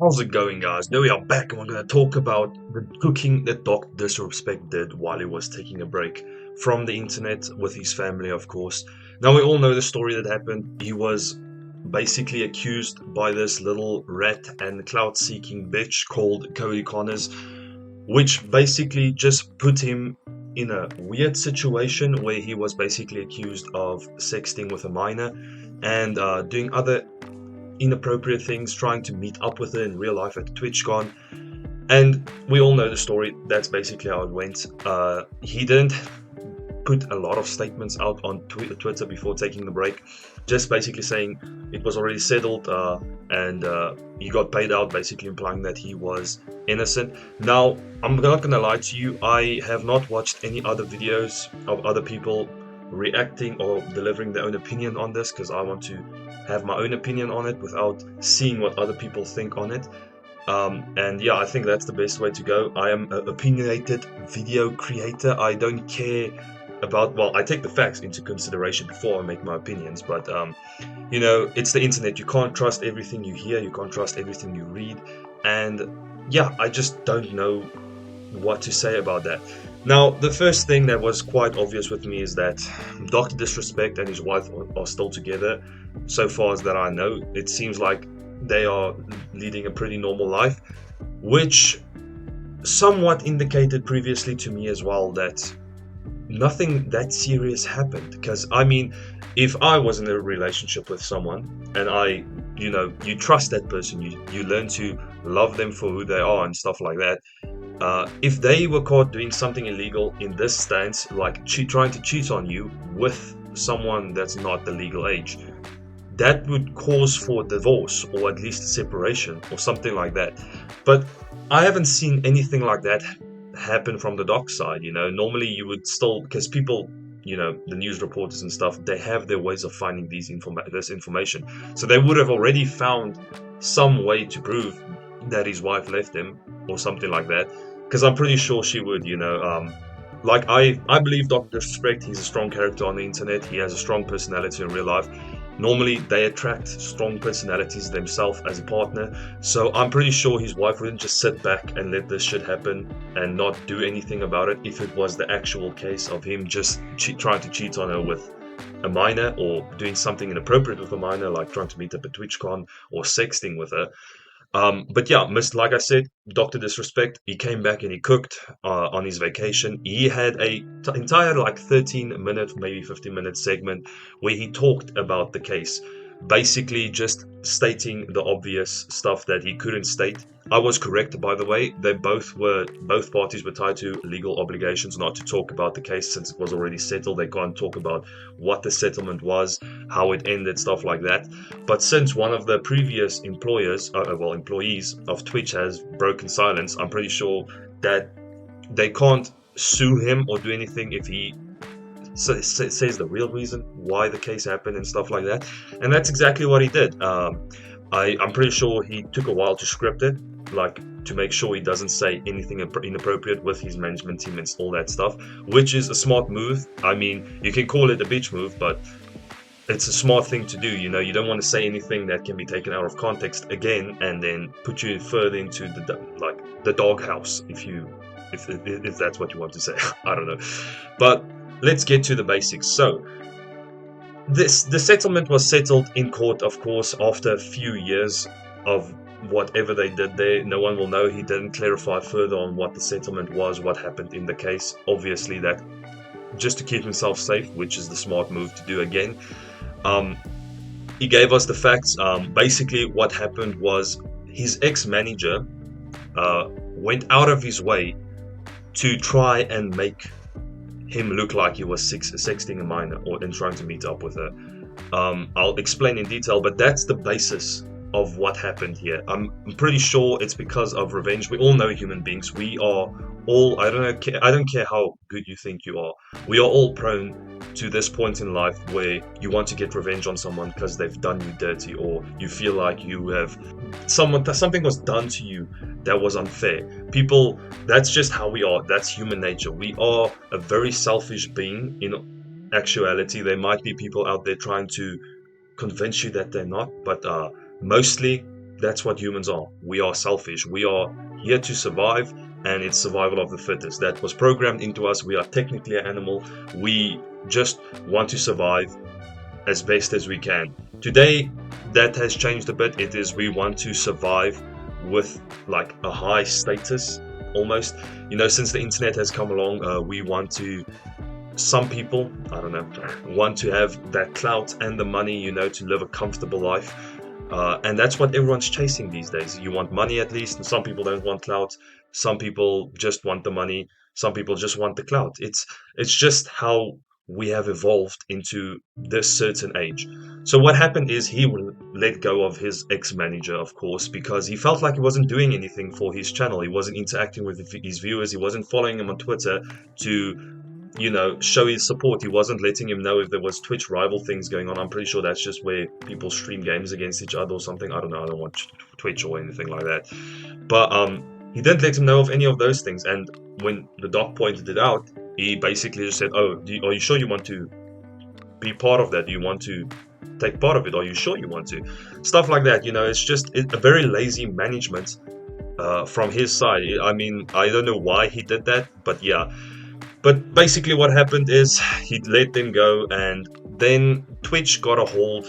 How's it going, guys? Now we are back and we're going to talk about the cooking that Dr. Disrespect did while he was taking a break from the internet with his family, of course. Now, we all know the story that happened. He was basically accused by this little rat and clout seeking bitch called Cody Connors, which basically just put him in a weird situation where he was basically accused of sexting with a minor and doing other inappropriate things, trying to meet up with her in real life at TwitchCon. And we all know the story. That's basically how it went. He didn't put a lot of statements out on Twitter before taking the break, just basically saying it was already settled and he got paid out, basically implying that he was innocent. Now, I'm not gonna lie to you, I have not watched any other videos of other people reacting or delivering their own opinion on this because I want to have my own opinion on it without seeing what other people think on it. And yeah, I think that's the best way to go. I am an opinionated video creator. I don't care about, well, I take the facts into consideration before I make my opinions, but it's the internet. You can't trust everything you hear, you can't trust everything you read. And yeah, I just don't know what to say about that. Now, the first thing that was quite obvious with me is that Dr. Disrespect and his wife are still together. So far as that I know, it seems like they are leading a pretty normal life, which somewhat indicated previously to me as well that nothing that serious happened. Because, I mean, if I was in a relationship with someone and you trust that person, you learn to love them for who they are and stuff like that. If they were caught doing something illegal in this stance, like trying to cheat on you with someone that's not the legal age, that would cause for divorce or at least a separation or something like that. But I haven't seen anything like that happen from the doc side. Normally you would still, because people, the news reporters and stuff, they have their ways of finding this information. So they would have already found some way to prove that his wife left him or something like that. Because I'm pretty sure she would. Like I believe Dr. Disrespect, he's a strong character on the internet. He has a strong personality in real life. Normally, they attract strong personalities themselves as a partner, so I'm pretty sure his wife wouldn't just sit back and let this shit happen and not do anything about it if it was the actual case of him just trying to cheat on her with a minor or doing something inappropriate with a minor, like trying to meet up at TwitchCon or sexting with her. But yeah, like I said, Dr. Disrespect, he came back and he cooked on his vacation. He had a entire like 13-minute, maybe 15-minute segment where he talked about the case, basically just stating the obvious stuff that he couldn't state. I was correct, by the way. Both parties were tied to legal obligations not to talk about the case since it was already settled. They can't talk about what the settlement was, how it ended, stuff like that. But since one of the previous employees of Twitch has broken silence, I'm pretty sure that they can't sue him or do anything if he says the real reason why the case happened and stuff like that. And that's exactly what he did. I'm pretty sure he took a while to script it, like to make sure he doesn't say anything inappropriate with his management team and all that stuff, which is a smart move. I mean, you can call it a bitch move, but it's a smart thing to do. You don't want to say anything that can be taken out of context again and then put you further into the doghouse, if that's what you want to say. I don't know, but let's get to the basics. So the settlement was settled in court, of course, after a few years of whatever they did there. No one will know. He didn't clarify further on what the settlement was, what happened in the case. Obviously, that just to keep himself safe, which is the smart move to do again. um, he gave us the facts. Basically, what happened was his ex-manager went out of his way to try and make him look like he was sexting a minor or and trying to meet up with her. I'll explain in detail, but that's the basis of what happened here. I'm pretty sure it's because of revenge. We all know human beings. We are all, I don't care how good you think you are. We are all prone to this point in life where you want to get revenge on someone because they've done you dirty, or you feel like something was done to you that was unfair. People, that's just how we are. That's human nature. We are a very selfish being in actuality. There might be people out there trying to convince you that they're not, but mostly that's what humans are. We are selfish. We are here to survive, and it's survival of the fittest. That was programmed into us. We are technically an animal. We just want to survive as best as we can. Today, that has changed a bit. It is we want to survive with like a high status almost. Since the internet has come along, we want to. Some people, I don't know, want to have that clout and the money, to live a comfortable life. And that's what everyone's chasing these days. You want money at least. Some people don't want clout. Some people just want the money. Some people just want the clout. It's just how we have evolved into this certain age. So what happened is he let go of his ex-manager, of course, because he felt like he wasn't doing anything for his channel. He wasn't interacting with his viewers. He wasn't following him on Twitter to show his support. He wasn't letting him know if there was Twitch rival things going on. I'm pretty sure that's just where people stream games against each other or something. I don't know. I don't watch Twitch or anything like that. But he didn't let him know of any of those things. And when the doc pointed it out, he basically just said, "Oh, are you sure you want to be part of that? Do you want to take part of it? Are you sure you want to?" Stuff like that. It's just a very lazy management from his side. I mean, I don't know why he did that, but yeah. But basically what happened is he let them go, and then Twitch got a hold,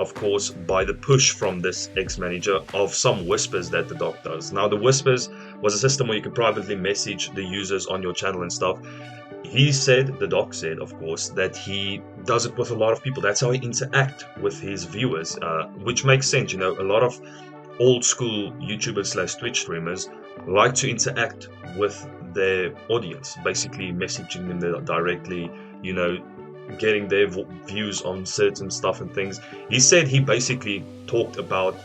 of course, by the push from this ex-manager of some whispers that the doc does. Now, the whispers was a system where you could privately message the users on your channel and stuff. The doc said, of course, that he does it with a lot of people. That's how he interacts with his viewers, which makes sense. A lot of old school YouTubers / Twitch streamers like to interact with their audience, basically messaging them directly, getting their views on certain stuff and things. He said he basically talked about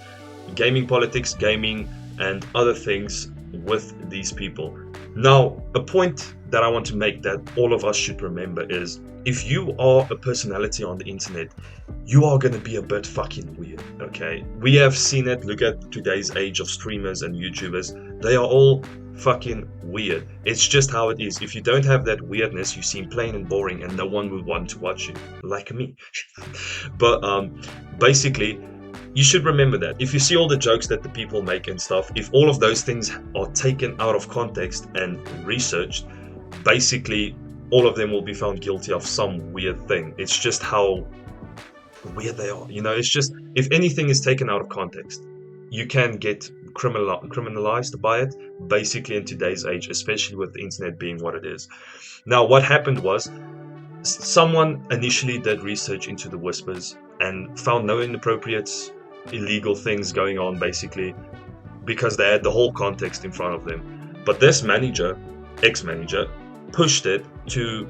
gaming politics, gaming, and other things with these people. Now, a point that I want to make that all of us should remember is, if you are a personality on the internet, you are going to be a bit fucking weird, okay? We have seen it. Look at today's age of streamers and YouTubers. They are all fucking weird. It's just how it is. If you don't have that weirdness, you seem plain and boring, and no one will want to watch you, like me. But basically, you should remember that. If you see all the jokes that the people make and stuff, if all of those things are taken out of context and researched, basically all of them will be found guilty of some weird thing. It's just how weird they are. It's just, if anything is taken out of context, you can get criminalized by it, basically, in today's age, especially with the internet being what it is. Now, what happened was, someone initially did research into the whispers and found no inappropriate, illegal things going on, basically, because they had the whole context in front of them. But this ex-manager, pushed it to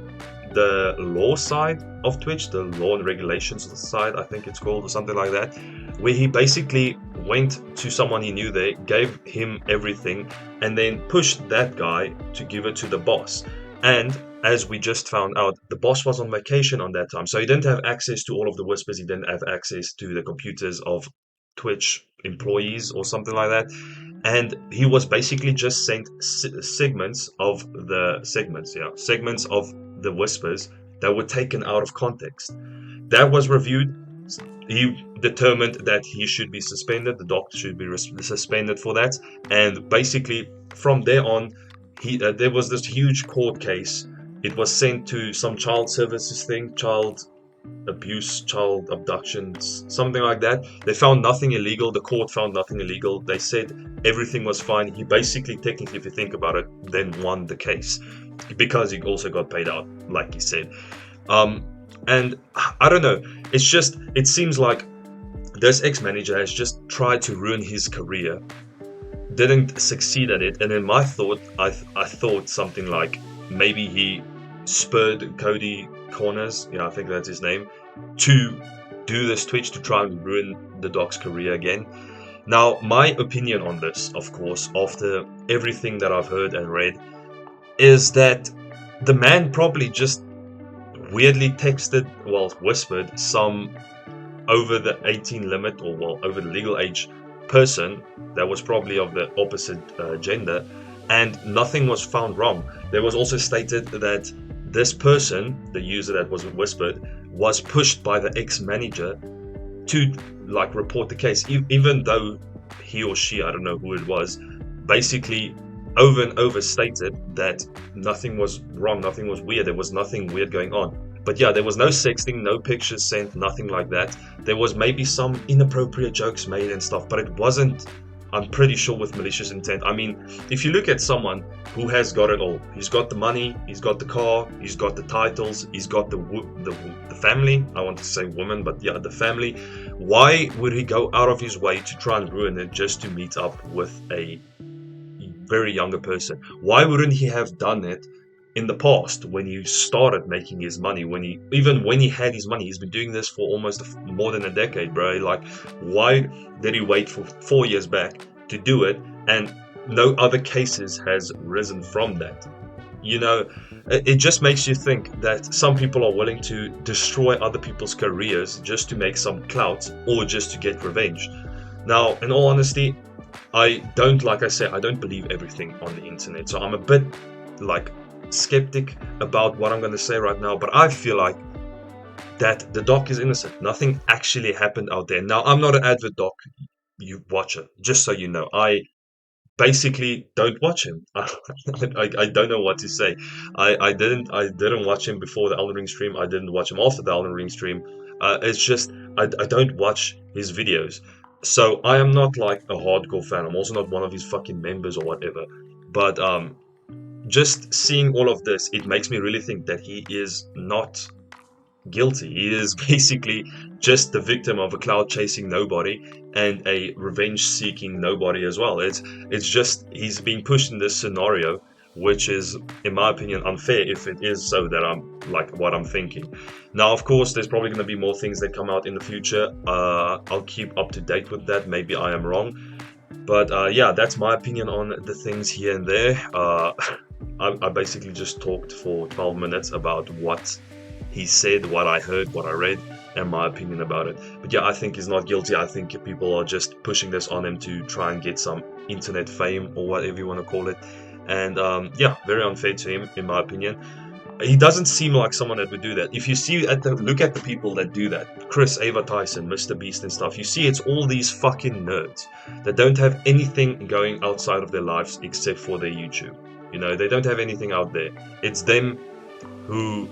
the law side of Twitch, the law and regulations side, I think it's called, or something like that, where he basically went to someone he knew there, gave him everything, and then pushed that guy to give it to the boss. And as we just found out, the boss was on vacation on that time, so he didn't have access to all of the whispers. He didn't have access to the computers of Twitch employees or something like that. And he was basically just sent segments of the whispers that were taken out of context. That was reviewed. He determined that he should be suspended. The doctor should be suspended for that. And basically, from there on, there was this huge court case. It was sent to some child services thing, child abuse, child abductions, something like that. They found nothing illegal. The court found nothing illegal. They said everything was fine. He basically, technically, if you think about it, then won the case, because he also got paid out, like he said. And I don't know, it seems like this ex-manager has just tried to ruin his career, didn't succeed at it, and in my thought, I thought something like, maybe he spurred Cody Corners, I think that's his name, to do this Twitch, to try and ruin the doc's career again. Now, my opinion on this, of course, after everything that I've heard and read, is that the man probably just weirdly whispered some over the 18 limit, or over the legal age person that was probably of the opposite gender, and nothing was found wrong. There was also stated that this person, the user that was whispered, was pushed by the ex-manager to report the case, even though he or she, I don't know who it was, basically over and over stated that nothing was wrong, nothing was weird, there was nothing weird going on. But yeah, there was no sexting, no pictures sent, nothing like that. There was maybe some inappropriate jokes made and stuff, but it wasn't, I'm pretty sure, with malicious intent. I mean, if you look at someone who has got it all, he's got the money, he's got the car, he's got the titles, he's got the family. I want to say woman, but yeah, the family. Why would he go out of his way to try and ruin it just to meet up with a very younger person? Why wouldn't he have done it in the past when he started making his money? Even when he had his money, he's been doing this for almost more than a decade, bro. Like, why did he wait for 4 years back to do it, and no other cases has risen from that? You know, it just makes you think that some people are willing to destroy other people's careers just to make some clout or just to get revenge. Now, in all honesty, like I said, I don't believe everything on the internet. So I'm a bit like skeptic about what I'm going to say right now, but I feel like that the doc is innocent. Nothing actually happened out there. Now, I'm not an avid doc you watch it, just so you know. I basically don't watch him. I don't know what to say. I didn't watch him before the Elden Ring stream. I didn't watch him after the Elden Ring stream. It's just I don't watch his videos. So I am not like a hardcore fan. I'm also not one of his fucking members or whatever. But just seeing all of this, it makes me really think that he is not guilty. He is basically just the victim of a cloud chasing nobody and a revenge seeking nobody as well. It's just he's being pushed in this scenario, which is, in my opinion, unfair if it is so that I'm like what I'm thinking. Now, of course, there's probably going to be more things that come out in the future. I'll keep up to date with that. Maybe I am wrong. But yeah, that's my opinion on the things here and there. I basically just talked for 12 minutes about what he said, what I heard, what I read, and my opinion about it. But yeah, I think he's not guilty. I think people are just pushing this on him to try and get some internet fame or whatever you want to call it. And yeah, very unfair to him, in my opinion. He doesn't seem like someone that would do that. If you look at the people that do that, Chris, Ava Tyson, Mr. Beast and stuff, you see it's all these fucking nerds that don't have anything going outside of their lives except for their YouTube. You know, they don't have anything out there. It's them who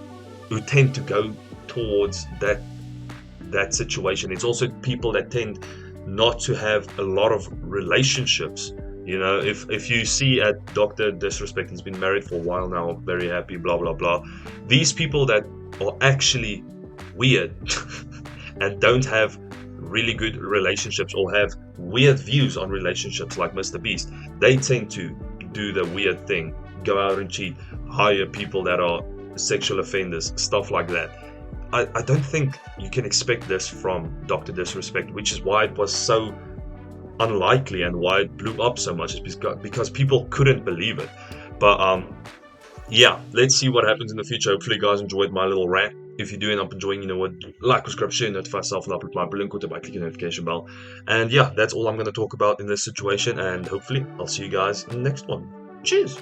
tend to go towards that situation. It's also people that tend not to have a lot of relationships. You know, if you see at Dr. Disrespect, he's been married for a while now, very happy, blah blah blah. These people that are actually weird and don't have really good relationships or have weird views on relationships like Mr. Beast, they tend to do the weird thing, go out and cheat, hire people that are sexual offenders, stuff like that. I don't think you can expect this from Dr. Disrespect, which is why it was so unlikely and why it blew up so much, is because people couldn't believe it. But yeah, let's see what happens in the future. Hopefully you guys enjoyed my little rant. If you do end up enjoying, you know what, like, subscribe, share, notify yourself, and upload my brilliant content by clicking the notification bell. And yeah, that's all I'm going to talk about in this situation, and hopefully I'll see you guys in the next one. Cheers!